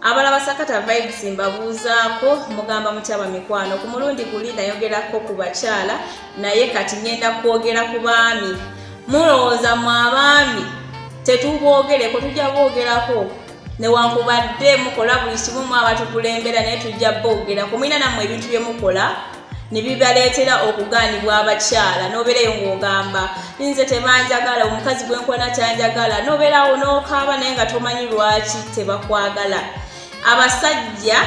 abalaba Sakata Vibes mbabuuzaako mugamba mutyaba mikwano ku mulundi guli nayogerako ku bakyala naye kati ngenda kwogera ku baami. Mulowooza mu abaami tetuboogereko tujja boogerako newankubadde mukola buli kimu mu abatukulembera naye tujja boogerako mulina nammwe ebintu bye mukola ne bibaleetera okugaanibwa abakyala n'obeerayo ng'ogamba nze tebanjagala omukazi gwenkona kyanjagala n'obeerawo n'okaaba naye nga tomanyi lwaki tebakwagala. Abasajja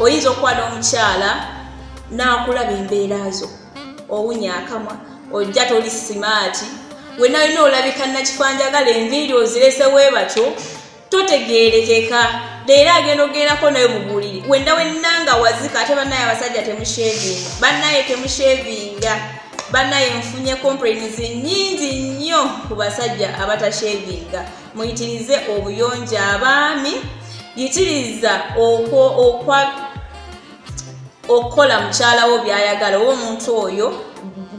oyinza okuba n'omukyala n'akulaba embeera zo owunya akamwa ojja toli simaati wenna olina olabika nakifanjagala enviiri ozirese weebatyo totegeerekeka leero agenda ogerako naye mu buliri wenda wennanga wazika ate bannaye abasajja temushevinga bannaye temushevinga bannaye nfunye complaints nnyingi nnyo ku basajja abatashevinga. Muyitirize obuyonjo abaami yitiriza okukola mukyala wo byayagala omuntu oyo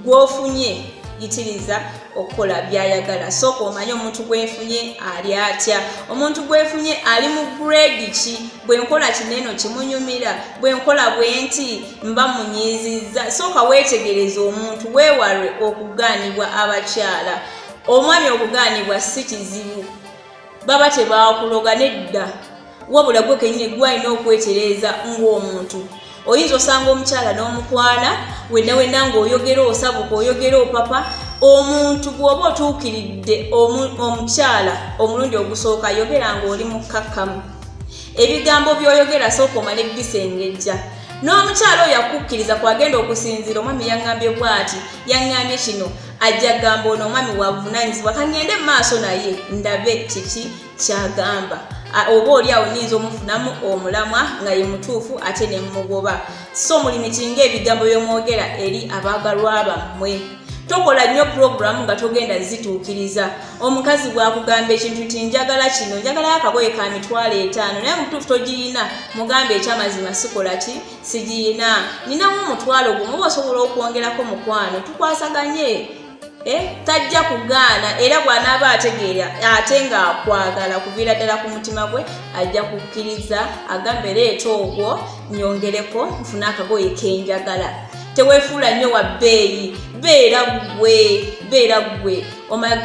gwofunye yitiriza okukola byayagala. Sooka omanye omuntu gwefunye ali atya omuntu gwefunye ali mu grade ki bwenkola kineno kimunyumira bwenkola bwenti mba munyiizizza. Sooka weetegereza omuntu weewalwe okugaanibwa abakyala. Omwami okugaanibwa si kizibu baba tebaakuloga nedda wabula gwe kennyini gwalina okwetereeza ng'omuntu. Oyinza osanga omukyala n'omukwana wenna ng'oyogera osabuka oyogera opapa omuntu bw'oba otuukiridde omukyala omulundi ogusooka yogera ng'oli mukkakkamu ebigambo by'oyogera sooka omale bisengejja n'omukyala oyo akukkiriza kwagenda okusinziira omwami yaŋŋambye bw'ati yaŋŋambye kino ajja gamba ono omwami wavunaanyizibwa kangende mu maaso naye ndabe kiki kyagamba oba oli awo niyinza omufunamu omulamwa nga ye mutuufu ate ne mmugoba. So mulimitinga ebigambo by'omwogera eri abaagalwa bammwe. Tokola nnyo program nga togenda zituukiriza. Omukazi bw'akugamba ekintu nti njagala kino njagala akagoye ka mitwalo 5 naye mutuufu togiyina mugambe ekyamazima sikola ki sigiyina ninawo omutwalo gumu oba osobola okwongerako mukwano tukwasaganye. Tajja kugaana era bw'anaaba ategeera ate ng'akwagala kuviira ddala ku mutima gwe ajja kukkiriza agambe leeta ogwo nyongereko nfune akagoye kenjagala. Teweefuula nnyo wa bbeeyi beera gwe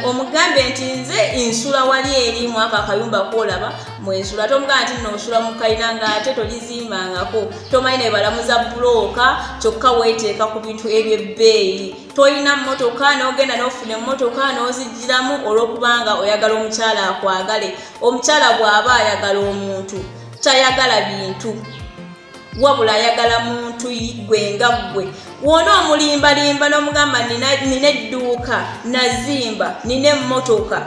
omugambe nti nze nsula wali eri mwaka akayumba kwolaba mwensula tomugaa nti nosula mu kalina ng'ate tolizimbangako tomanyi ne balamuza bulooka kyokka weeteeka ku bintu eby'ebbeeyi. Toyina mmotoka n'ogenda n'ofuna emmotoka n'ozigiramu olw'okubanga oyagala omukyala akwagale. Omukyala bw'aba ayagala omuntu tayagala bintu wabula ayagala muntu gwe nga gwe. Wona omulimbalimba n'omugamba nina edduuka nazimba nina emmotoka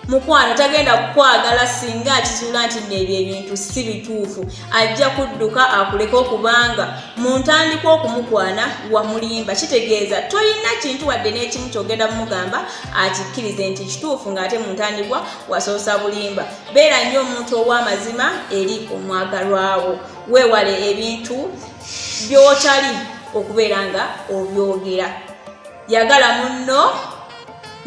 mukwano tagenda kukwagala singa akizuula nti n'ebyo ebintu si bituufu ajja kudduka akuleka okubanga mu ntandikwa okumukwana wamulimba kitegeeza toyina kintu wadde n'ekimu kyogenda mumugamba akikkirize nti kituufu ng'ate mu ntandikwa wasoosa bulimba. Beera nnyo omuntu ow'amazima eri omwagalwawo weewale ebintu by'otali okubeera nga obyogera. Yagala munno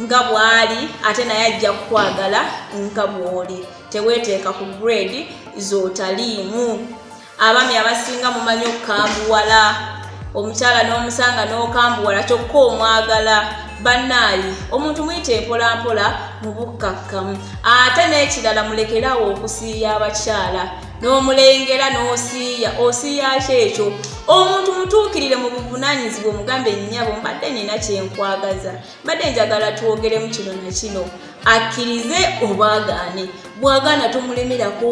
nga bw'ali ate naye ajja kukwagala nga bw'oli. Teweeteeka ku grade z'otaliimu. Abaami abasinga mumanyi okukambuwala omukyala n'omusanga n'okambuwala kyokka omwagala bannaayi omuntu muyite mpolampola mu bukkakkamu. Ate n'ekirala mulekerawo okusiiya abakyala n'omulengera n'osiiya ki ekyo omuntu mutuukirire mu buvunaanyizibwa omugambe nnyabo mbadde nina kyenkwagaza mbadde njagala twogeremu kino na kino akkirize obwagaane bwagaana tomulemerako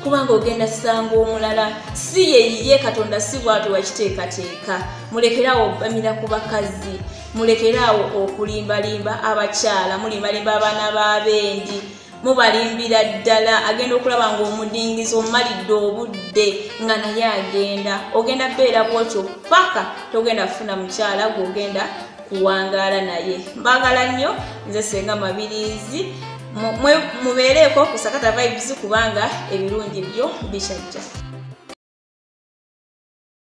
kubanga ogenda sanga omulala si yeyiye Katonda si bwatu wakiteekateeka. Mulekerawo obamira ku bakazi mulekerawo okulimbalimba abakyala mulimbalimba abaana b'abendi mubalimbira ddala agenda okulaba ng'omudingizo omalidde obudde nga naye ogenda beera bwotyo paka togenda kufuna mukyala gw'ogenda kuwangaala naye. Mbagala nnyo nze Senga Mabirizi mubeereeko ku Sakata Vibes kubanga ebirungi byo bikyajja.